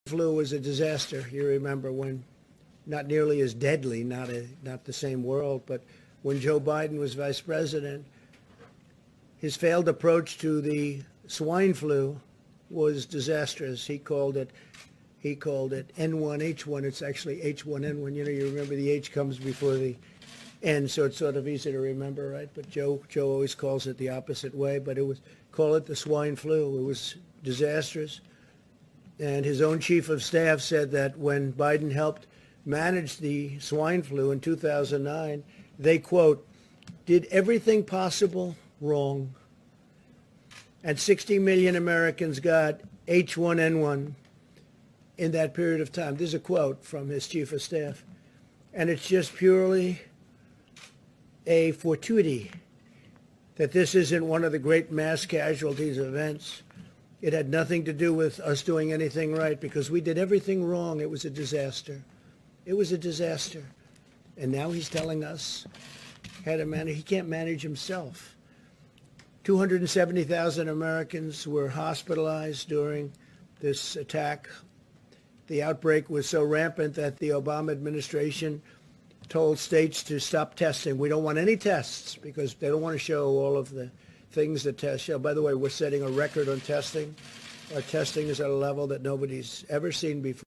flu was a disaster. You remember when, not nearly as deadly, not the same world, but when Joe Biden was vice president, his failed approach to the swine flu was disastrous. He called it N1H1. It's actually H1N1. You know, you remember the H comes before the N, so it's sort of easy to remember, right? But Joe always calls it the opposite way. But call it the swine flu. It was disastrous. And his own chief of staff said that when Biden helped manage the swine flu in 2009, they, quote, did everything possible wrong. And 60 million Americans got H1N1 in that period of time. This is a quote from his chief of staff. And it's just purely a fortuity that this isn't one of the great mass casualties events. It had nothing to do with us doing anything right because we did everything wrong. It was a disaster. It was a disaster. And now he's telling us how to manage. He can't manage himself. 270,000 Americans were hospitalized during this attack. The outbreak was so rampant that the Obama administration told states to stop testing. We don't want any tests because they don't want to show all of the things that tests show. By the way, we're setting a record on testing. Our testing is at a level that nobody's ever seen before.